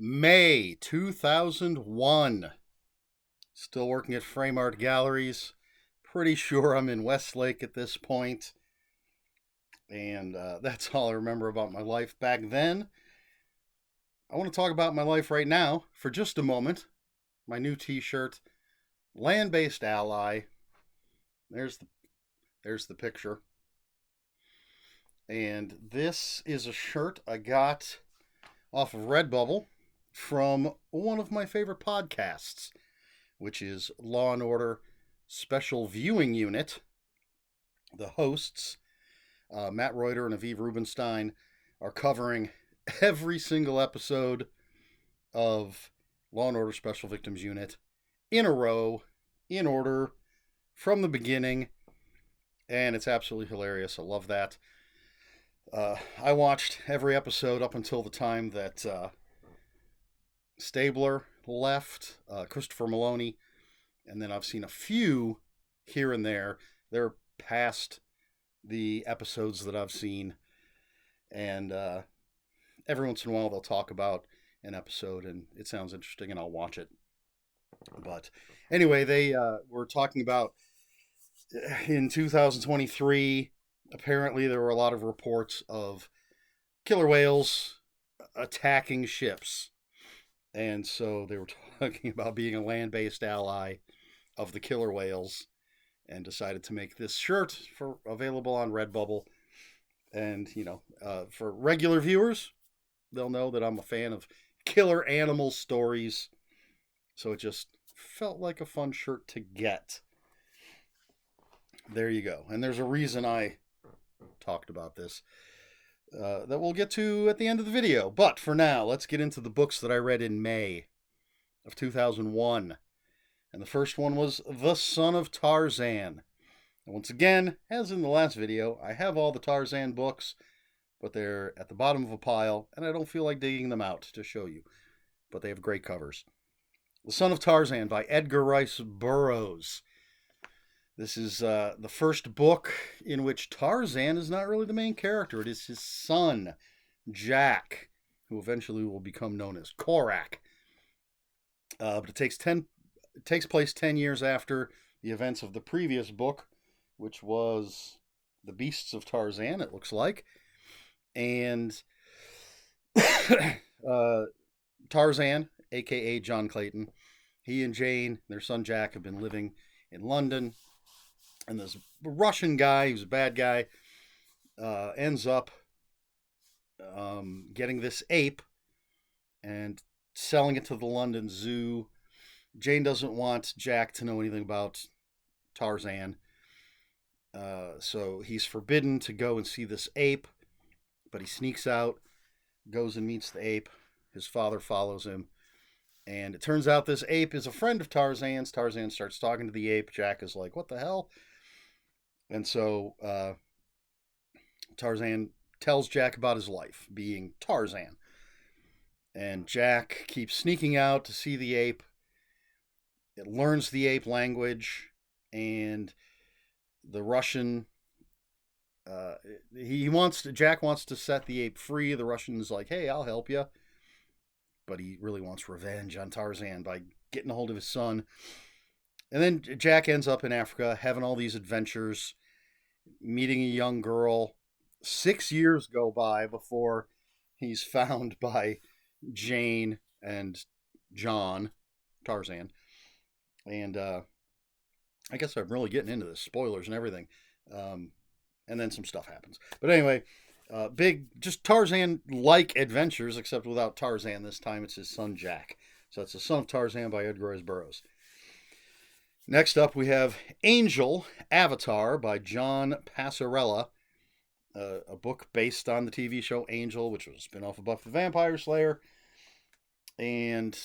May 2001. Still working at Frame Art Galleries. Pretty sure I'm in Westlake at this point. And that's all I remember about my life back then. I want to talk about my life right now for just a moment. My new t-shirt, Land-Based Ally. There's the picture. And this is a shirt I got off of Redbubble from one of my favorite podcasts, which is Law and Order Special Viewing Unit. The hosts, Matt Reuter and Aviv Rubenstein, are covering every single episode of Law and Order Special Victims Unit in a row, in order, from the beginning, and it's absolutely hilarious. I love that. I watched every episode up until the time that Stabler left, Christopher Maloney, and then I've seen a few here and there. They're past the episodes that I've seen, and every once in a while they'll talk about an episode, and it sounds interesting, and I'll watch it. But anyway, they were talking about in 2023, apparently there were a lot of reports of killer whales attacking ships. And so they were talking about being a land-based ally of the killer whales and decided to make this shirt available on Redbubble. And, for regular viewers, they'll know that I'm a fan of killer animal stories. So it just felt like a fun shirt to get. There you go. And there's a reason I talked about this that we'll get to at the end of the video. But for now, let's get into the books that I read in May of 2001. And the first one was The Son of Tarzan. And once again, as in the last video, I have all the Tarzan books, but they're at the bottom of a pile, and I don't feel like digging them out to show you. But they have great covers. The Son of Tarzan by Edgar Rice Burroughs. This is the first book in which Tarzan is not really the main character. It is his son, Jack, who eventually will become known as Korak. But it takes place 10 years after the events of the previous book, which was The Beasts of Tarzan, it looks like. And Tarzan, a.k.a. John Clayton, he and Jane, their son Jack, have been living in London. And this Russian guy, who's a bad guy, ends up getting this ape and selling it to the London Zoo. Jane doesn't want Jack to know anything about Tarzan. So he's forbidden to go and see this ape. But he sneaks out, goes and meets the ape. His father follows him. And it turns out this ape is a friend of Tarzan's. Tarzan starts talking to the ape. Jack is like, what the hell? And so Tarzan tells Jack about his life, being Tarzan. And Jack keeps sneaking out to see the ape. It learns the ape language. And the Russian... Jack wants to set the ape free. The Russian's like, hey, I'll help you. But he really wants revenge on Tarzan by getting a hold of his son. And then Jack ends up in Africa, having all these adventures, meeting a young girl. 6 years go by before he's found by Jane and John, Tarzan. And I guess I'm really getting into this, spoilers and everything. And then some stuff happens. But anyway, just Tarzan-like adventures, except without Tarzan this time. It's his son, Jack. So it's The Son of Tarzan by Edgar Rice Burroughs. Next up, we have Angel, Avatar by John Passarella, a book based on the TV show Angel, which was a spin-off of Buffy the Vampire Slayer. And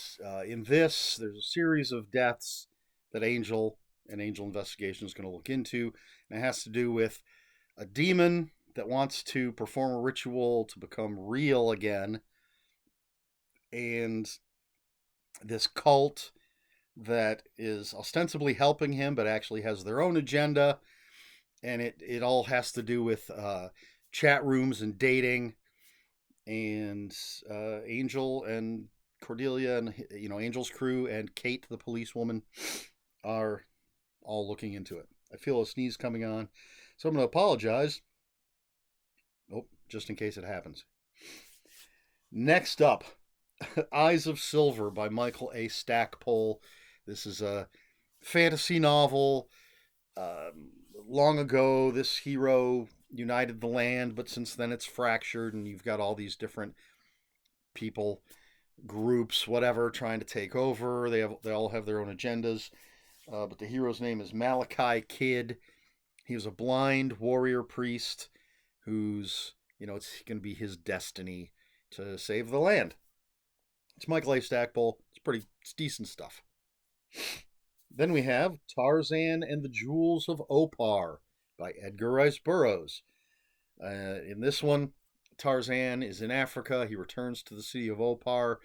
in this, there's a series of deaths that Angel Investigation is going to look into. And it has to do with a demon that wants to perform a ritual to become real again. And this cult that is ostensibly helping him, but actually has their own agenda. And it all has to do with chat rooms and dating. And Angel and Cordelia and Angel's crew and Kate, the policewoman, are all looking into it. I feel a sneeze coming on, so I'm going to apologize. Oh, just in case it happens. Next up, Eyes of Silver by Michael A. Stackpole. This is a fantasy novel. Long ago, this hero united the land, but since then it's fractured, and you've got all these different people, groups, whatever, trying to take over. They all have their own agendas. But the hero's name is Malachi Kidd. He was a blind warrior priest who's, it's going to be his destiny to save the land. It's Michael A. Stackpole. It's decent stuff. Then we have Tarzan and the Jewels of Opar by Edgar Rice Burroughs. In this one, Tarzan is in Africa. He returns to the city of Opar,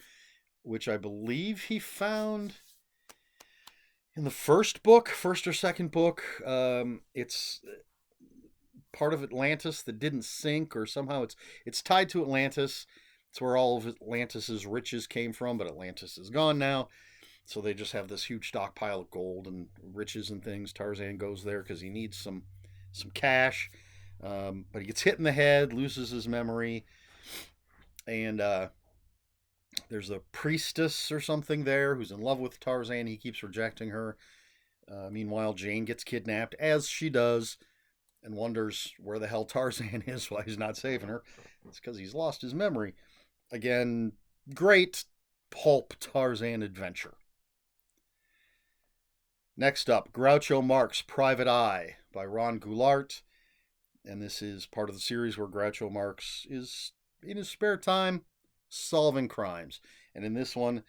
which I believe he found in the first or second book. It's part of Atlantis that didn't sink, or somehow it's tied to Atlantis. It's where all of Atlantis's riches came from, but Atlantis is gone now. So they just have this huge stockpile of gold and riches and things. Tarzan goes there because he needs some cash. But he gets hit in the head, loses his memory, and there's a priestess or something there who's in love with Tarzan. He keeps rejecting her. Meanwhile, Jane gets kidnapped, as she does, and wonders where the hell Tarzan is, why he's not saving her. It's because he's lost his memory. Again, great pulp Tarzan adventure. Next up, Groucho Marx, Private Eye by Ron Goulart. And this is part of the series where Groucho Marx is, in his spare time, solving crimes. And in this one,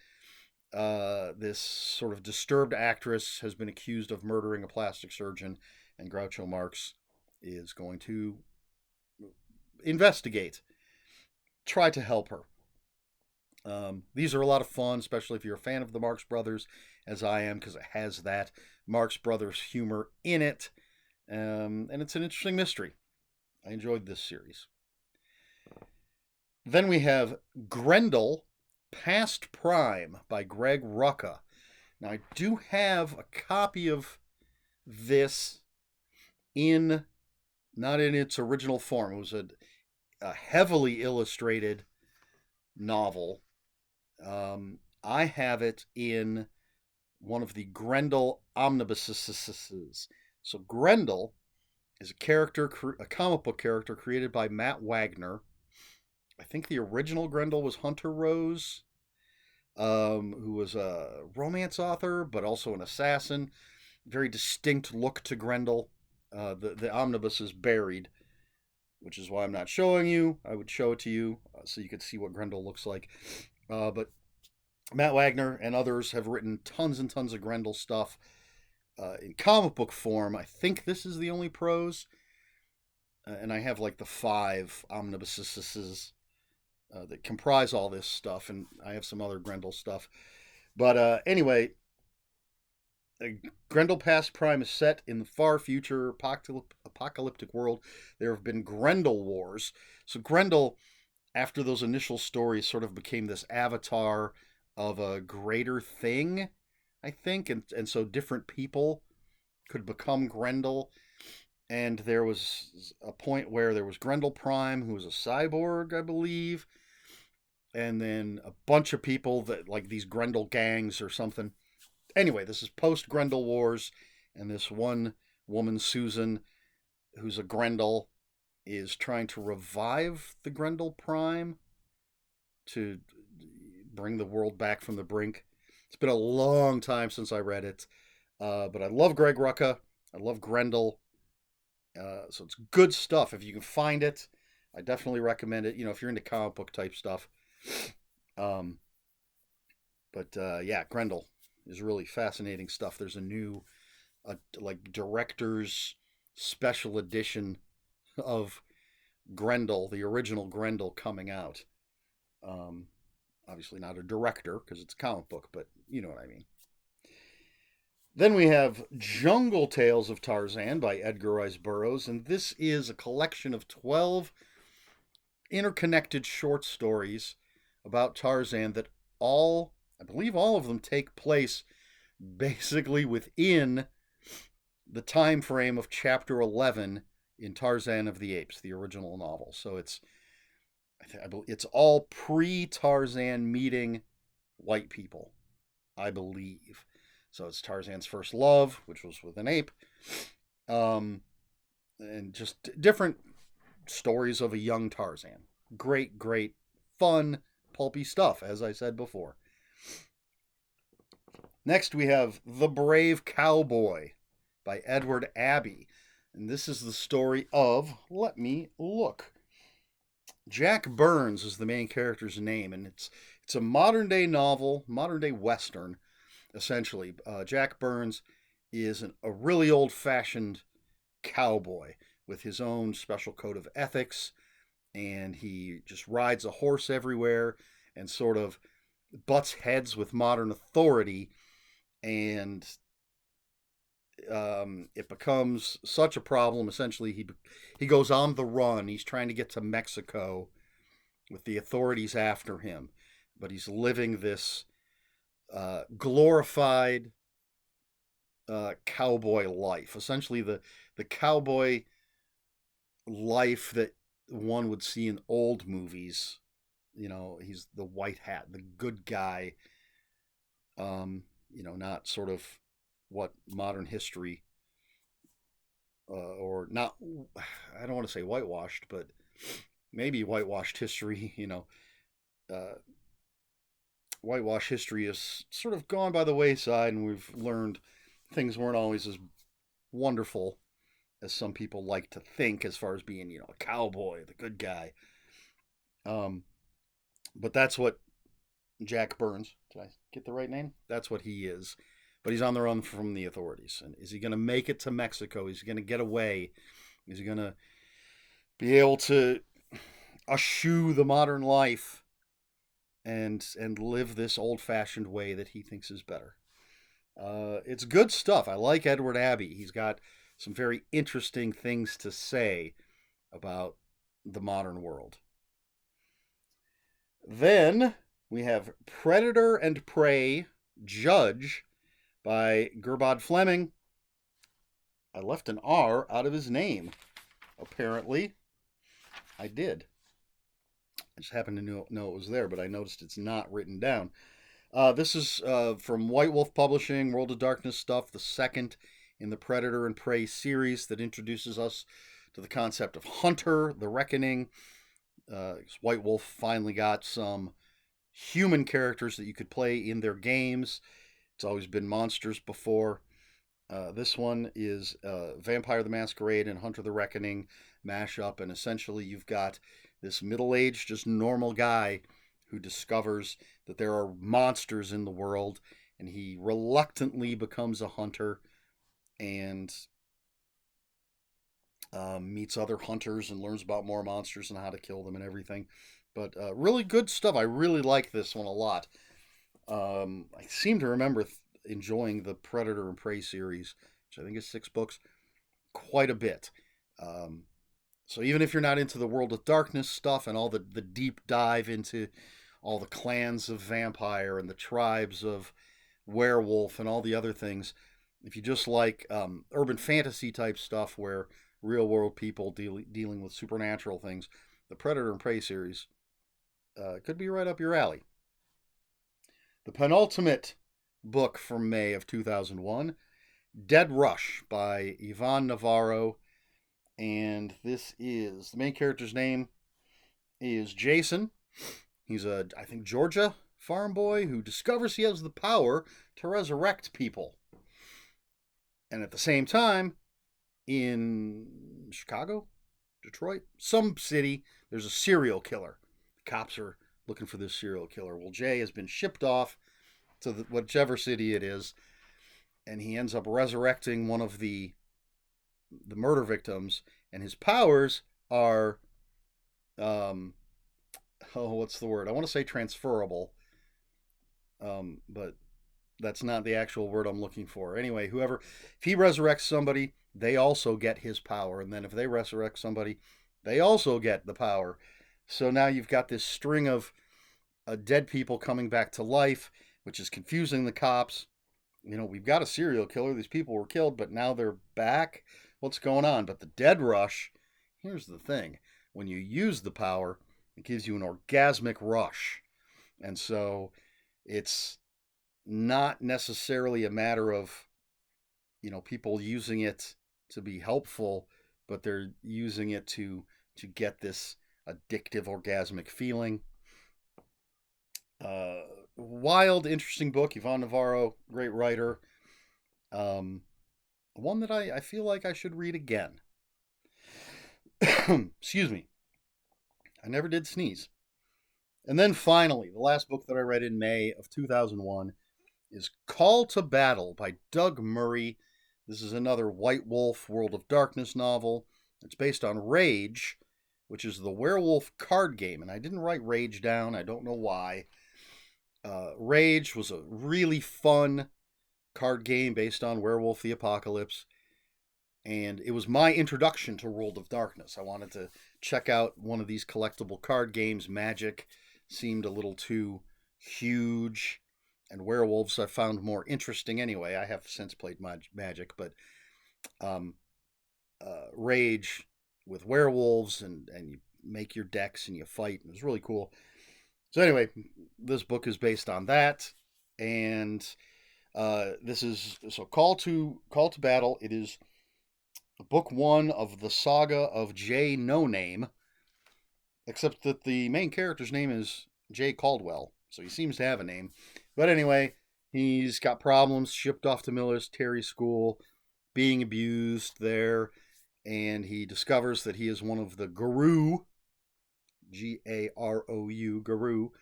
this sort of disturbed actress has been accused of murdering a plastic surgeon, and Groucho Marx is going to investigate, try to help her. These are a lot of fun, especially if you're a fan of the Marx Brothers, as I am, because it has that Marx Brothers humor in it. And it's an interesting mystery. I enjoyed this series. Then we have Grendel, Past Prime by Greg Rucka. Now, I do have a copy of this not in its original form. It was a heavily illustrated novel. I have it in one of the Grendel omnibuses. So Grendel is a comic book character created by Matt Wagner. I think the original Grendel was Hunter Rose, who was a romance author, but also an assassin. Very distinct look to Grendel. The omnibus is buried, which is why I'm not showing you. I would show it to you so you could see what Grendel looks like. But Matt Wagner and others have written tons and tons of Grendel stuff in comic book form. I think this is the only prose. And I have like the 5 omnibuses that comprise all this stuff. And I have some other Grendel stuff. But anyway, Grendel Past Prime is set in the far future apocalyptic world. There have been Grendel Wars. So Grendel, after those initial stories, sort of became this avatar of a greater thing, I think. And so different people could become Grendel. And there was a point where there was Grendel Prime, who was a cyborg, I believe. And then a bunch of people that, like these Grendel gangs or something. Anyway, this is post-Grendel Wars, and this one woman, Susan, who's a Grendel, is trying to revive the Grendel Prime to bring the world back from the brink. It's been a long time since I read it, but I love Greg Rucka. I love Grendel. So it's good stuff. If you can find it, I definitely recommend it. If you're into comic book type stuff. Yeah, Grendel is really fascinating stuff. There's a new director's special edition of Grendel, the original Grendel, coming out. Obviously not a director because it's a comic book, but you know what I mean. Then we have Jungle Tales of Tarzan by Edgar Rice Burroughs, and this is a collection of 12 interconnected short stories about Tarzan that I believe all of them take place basically within the time frame of chapter 11 in Tarzan of the Apes, the original novel. So it's all pre-Tarzan meeting white people, I believe. So it's Tarzan's first love, which was with an ape, and just different stories of a young Tarzan. Great, great, fun, pulpy stuff, as I said before. Next, we have The Brave Cowboy by Edward Abbey. And this is the story of, let me look. Jack Burns is the main character's name, and it's a modern day novel, modern day Western, essentially. Jack Burns is a really old fashioned cowboy with his own special code of ethics, and he just rides a horse everywhere and sort of butts heads with modern authority, and it becomes such a problem. Essentially, he goes on the run. He's trying to get to Mexico with the authorities after him, but he's living this glorified cowboy life. Essentially, the cowboy life that one would see in old movies. You know, he's the white hat, the good guy. Not sort of what modern history, or not, I don't want to say whitewashed, but maybe whitewashed history, whitewash history has sort of gone by the wayside, and we've learned things weren't always as wonderful as some people like to think, as far as being, a cowboy, the good guy. But that's what Jack Burns, did I get the right name? That's what he is. But he's on the run from the authorities. And is he going to make it to Mexico? Is he going to get away? Is he going to be able to eschew the modern life and live this old-fashioned way that he thinks is better? It's good stuff. I like Edward Abbey. He's got some very interesting things to say about the modern world. Then we have Predator and Prey, Judge, by Gerbod Fleming. I left an R out of his name. Apparently, I did. I just happened to know it was there, but I noticed it's not written down. This is from White Wolf Publishing, World of Darkness stuff, the second in the Predator and Prey series that introduces us to the concept of Hunter, the Reckoning. White Wolf finally got some human characters that you could play in their games. It's always been monsters before. This one is Vampire the Masquerade and Hunter the Reckoning mashup, and essentially you've got this middle-aged, just normal guy who discovers that there are monsters in the world, and he reluctantly becomes a hunter and meets other hunters and learns about more monsters and how to kill them and everything. But really good stuff. I really like this one a lot. I seem to remember enjoying the Predator and Prey series, which I think is 6 books, quite a bit. So even if you're not into the World of Darkness stuff and all the deep dive into all the clans of vampire and the tribes of werewolf and all the other things, if you just like urban fantasy type stuff where real world people dealing with supernatural things, the Predator and Prey series could be right up your alley. The penultimate book from May of 2001, Dead Rush by Ivan Navarro. And this is, the main character's name is Jason. He's I think, Georgia farm boy who discovers he has the power to resurrect people. And at the same time, in Chicago, Detroit, some city, there's a serial killer. The cops are looking for this serial killer. Well, Jay has been shipped off to whichever city it is, and he ends up resurrecting one of the murder victims, and his powers are, what's the word? I want to say transferable, but that's not the actual word I'm looking for. Anyway, if he resurrects somebody, they also get his power, and then if they resurrect somebody, they also get the power. So now you've got this string of dead people coming back to life, which is confusing the cops. We've got a serial killer. These people were killed, but now they're back. What's going on? But the dead rush, here's the thing. When you use the power, it gives you an orgasmic rush. And so it's not necessarily a matter of, people using it to be helpful, but they're using it to get this addictive orgasmic feeling. Wild, interesting book. Yvonne Navarro, great writer. One that I feel like I should read again. Excuse me. I never did sneeze. And then finally, the last book that I read in May of 2001 is Call to Battle by Doug Murray. This is another White Wolf World of Darkness novel. It's based on Rage, which is the werewolf card game. And I didn't write Rage down. I don't know why. Rage was a really fun card game based on Werewolf the Apocalypse. And it was my introduction to World of Darkness. I wanted to check out one of these collectible card games. Magic seemed a little too huge, and werewolves I found more interesting anyway. I have since played Magic, but Rage with werewolves, and you make your decks and you fight. It was really cool. So anyway, this book is based on that, and this is Call to Battle. It is book 1 of the saga of J No Name, except that the main character's name is Jay Caldwell, so he seems to have a name. But anyway, he's got problems, shipped off to military school, being abused there, and he discovers that he is one of the Garou, Garou, Garou,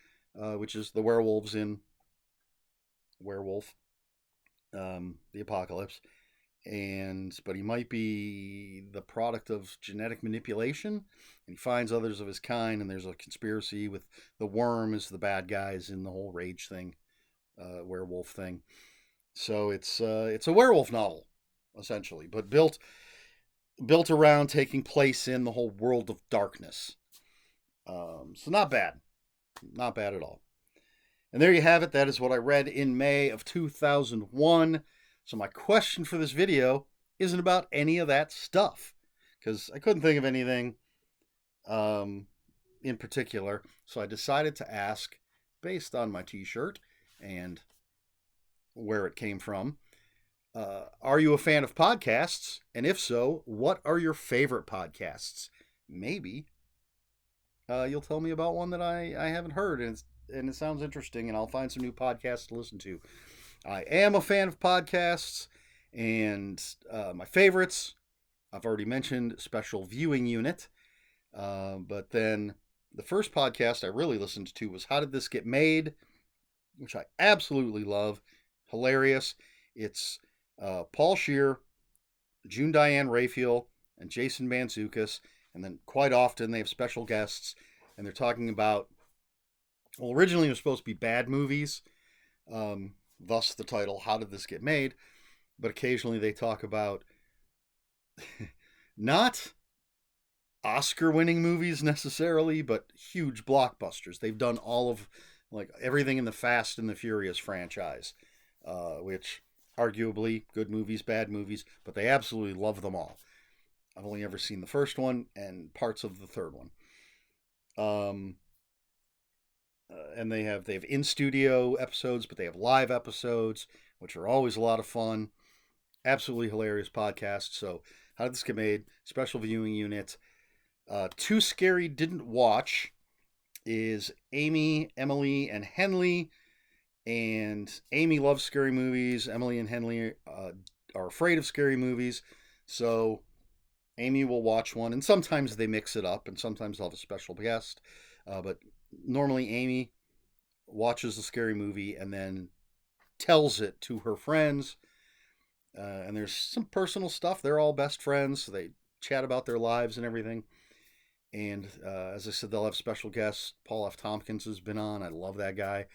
which is the werewolves in Werewolf, the Apocalypse. But he might be the product of genetic manipulation, and he finds others of his kind, and there's a conspiracy with the worm as the bad guys in the whole Rage thing, werewolf thing. So it's a werewolf novel essentially, but built around taking place in the whole World of Darkness. So not bad at all. And there you have it. That is what I read in May of 2001. So my question for this video isn't about any of that stuff, because I couldn't think of anything in particular. So I decided to ask, based on my t-shirt and where it came from, are you a fan of podcasts? And if so, what are your favorite podcasts? Maybe you'll tell me about one that I haven't heard, and it sounds interesting, and I'll find some new podcasts to listen to. I am a fan of podcasts, and my favorites, I've already mentioned Special Viewing Unit, but then the first podcast I really listened to was How Did This Get Made, which I absolutely love. Hilarious. It's Paul Scheer, June Diane Raphael, and Jason Mantzoukas, and then quite often they have special guests, and they're talking about, well, originally it was supposed to be bad movies, thus the title, How Did This Get Made? But occasionally they talk about not Oscar-winning movies necessarily, but huge blockbusters. They've done all of, like, everything in the Fast and the Furious franchise, which arguably good movies, bad movies, but they absolutely love them all. I've only ever seen the first one and parts of the third one. And they have in-studio episodes, but they have live episodes, which are always a lot of fun. Absolutely hilarious podcast. So, How Did This Get Made? Special Viewing Unit. Too Scary Didn't Watch is Amy, Emily, and Henley. And Amy loves scary movies. Emily and Henley are afraid of scary movies. So Amy will watch one, and sometimes they mix it up, and sometimes they'll have a special guest. But normally Amy watches the scary movie and then tells it to her friends. And there's some personal stuff. They're all best friends, so they chat about their lives and everything. And as I said, they'll have special guests. Paul F. Tompkins has been on. I love that guy.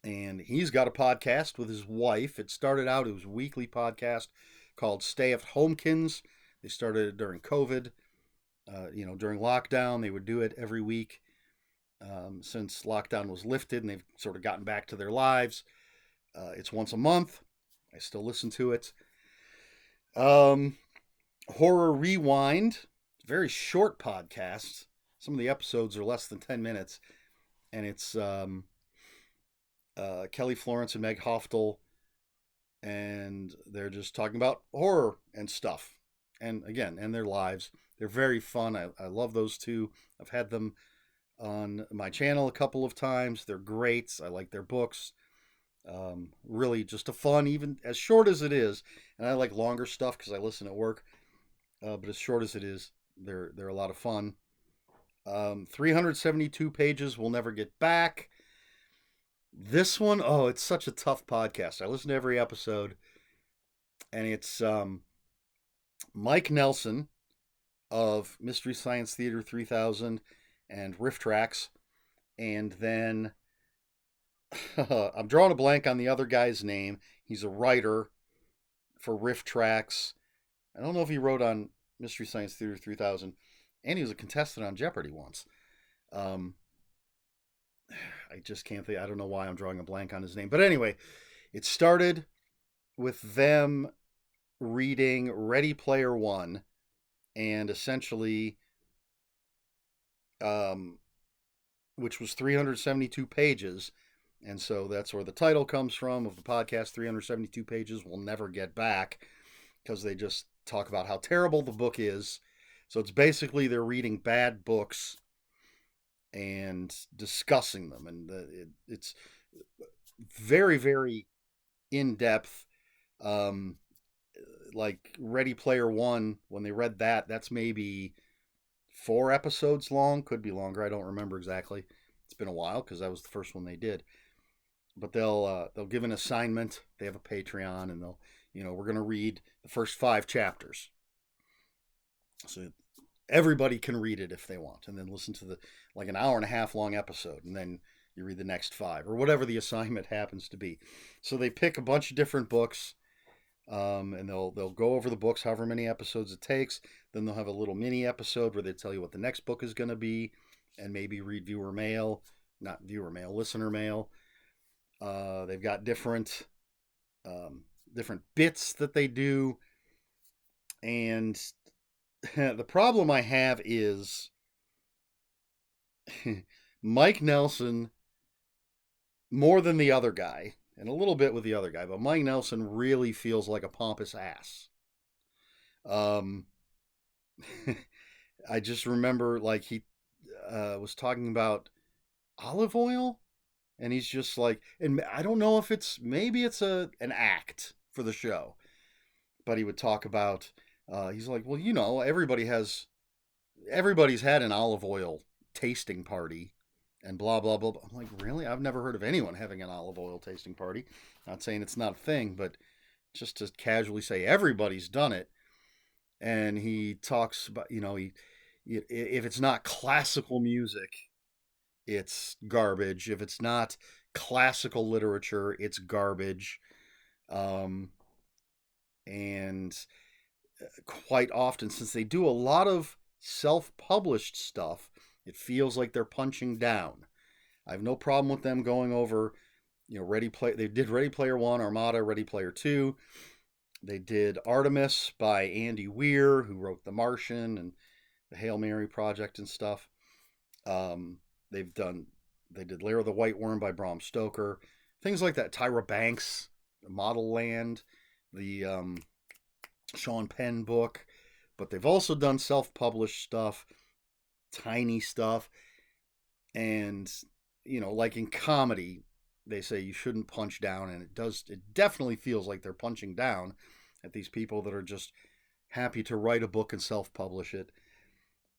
And he's got a podcast with his wife. It started out, it was a weekly podcast called Stay at Homekins. They started it during COVID. During lockdown, they would do it every week. since lockdown was lifted and they've sort of gotten back to their lives. It's once a month. I still listen to it. Um, Horror Rewind, very short podcast. Some of the episodes are less than 10 minutes. And it's Kelly Florence and Meg Hoftel. And they're just talking about horror and stuff. And again, and their lives. They're very fun. I love those two. I've had them on my channel a couple of times. They're great. I like their books. Really just a fun, even as short as it is. And I like longer stuff because I listen at work. But as short as it is, they're a lot of fun. 372 pages we'll never get back. This one, oh, it's such a tough podcast. I listen to every episode, and it's Mike Nelson of Mystery Science Theater 3000 and Riff Tracks, and then I'm drawing a blank on the other guy's name. He's a writer for Riff Tracks. I don't know if he wrote on Mystery Science Theater 3000, and he was a contestant on Jeopardy once. I just can't think. I don't know why I'm drawing a blank on his name. But anyway, it started with them reading Ready Player One, and essentially, which was 372 pages. And so that's where the title comes from of the podcast, 372 pages we'll never get back, because they just talk about how terrible the book is. So it's basically they're reading bad books and discussing them. And it's very, very in-depth. Like Ready Player One, when they read that, that's maybe 4 episodes long. Could be longer. I don't remember exactly. It's been a while because that was the first one they did. But they'll give an assignment. They have a Patreon, and they'll, we're going to read the first 5 chapters. So everybody can read it if they want, and then listen to like an hour and a half long episode, and then you read the next 5 or whatever the assignment happens to be. So they pick a bunch of different books, and they'll go over the books, however many episodes it takes. Then they'll have a little mini episode where they tell you what the next book is going to be, and maybe read listener mail. They've got different bits that they do, and the problem I have is Mike Nelson, more than the other guy, and a little bit with the other guy, but Mike Nelson really feels like a pompous ass. I just remember like he was talking about olive oil, and he's just like, and I don't know if maybe it's an act for the show, but he would talk about, he's like, well, everybody's had an olive oil tasting party and blah, blah, blah. I'm like, really? I've never heard of anyone having an olive oil tasting party. Not saying it's not a thing, but just to casually say everybody's done it. And he talks about, if it's not classical music, it's garbage. If it's not classical literature, it's garbage. And quite often, since they do a lot of self-published stuff, it feels like they're punching down. I have no problem with them going over, they did Ready Player One, Armada, Ready Player Two. They did Artemis by Andy Weir, who wrote The Martian and the Hail Mary Project and stuff. They did Lair of the White Worm by Bram Stoker, things like that. Tyra Banks, Model Land, the Sean Penn book, but they've also done self-published stuff, tiny stuff, and like in comedy, they say you shouldn't punch down, and it definitely feels like they're punching down at these people that are just happy to write a book and self-publish it.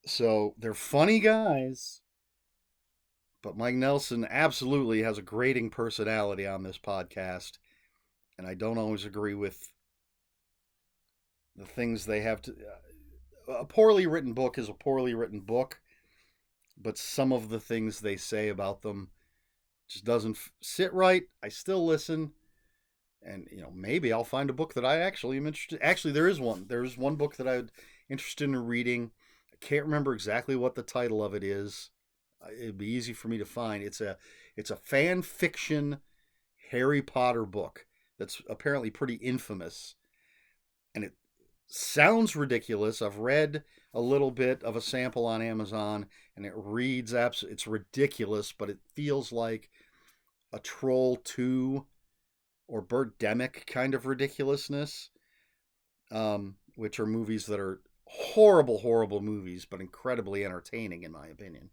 So they're funny guys, but Mike Nelson absolutely has a grating personality on this podcast, and I don't always agree with the things they have to. A poorly written book is a poorly written book, but some of the things they say about them just doesn't sit right. I still listen, and maybe I'll find a book that I actually am interested. Actually, there is one. There's one book that I'm interested in reading. I can't remember exactly what the title of it is. it'd be easy for me to find. It's a fan fiction Harry Potter book that's apparently pretty infamous, and it sounds ridiculous. I've read a little bit of a sample on Amazon, and it reads it's ridiculous, but it feels like a Troll 2 or Birdemic kind of ridiculousness, which are movies that are horrible, horrible movies, but incredibly entertaining, in my opinion.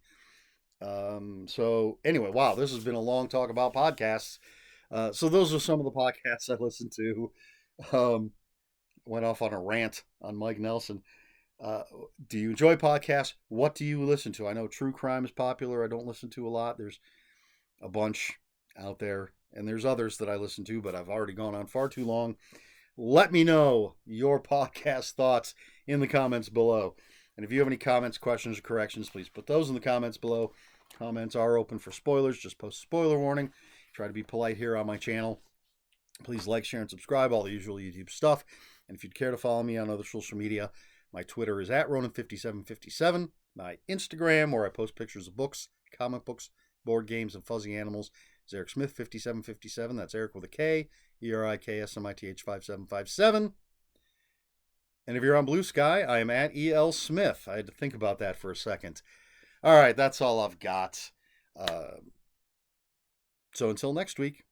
So anyway, wow, this has been a long talk about podcasts. So those are some of the podcasts I listened to. Um, Went off on a rant on Mike Nelson. Do you enjoy podcasts? What do you listen to? I know true crime is popular. I don't listen to a lot. There's a bunch out there, and there's others that I listen to, but I've already gone on far too long. Let me know your podcast thoughts in the comments below. And if you have any comments, questions, or corrections, please put those in the comments below. Comments are open for spoilers. Just post a spoiler warning. Try to be polite here on my channel. Please like, share, and subscribe, all the usual YouTube stuff. And if you'd care to follow me on other social media, my Twitter is at Ronan5757. My Instagram, where I post pictures of books, comic books, board games, and fuzzy animals, is Eric Smith 5757. That's Eric with a K, ERIKSMITH 5757. And if you're on Blue Sky, I am at EL Smith. I had to think about that for a second. All right, that's all I've got. So until next week,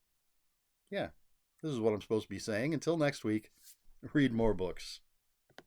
yeah, this is what I'm supposed to be saying. Until next week, read more books.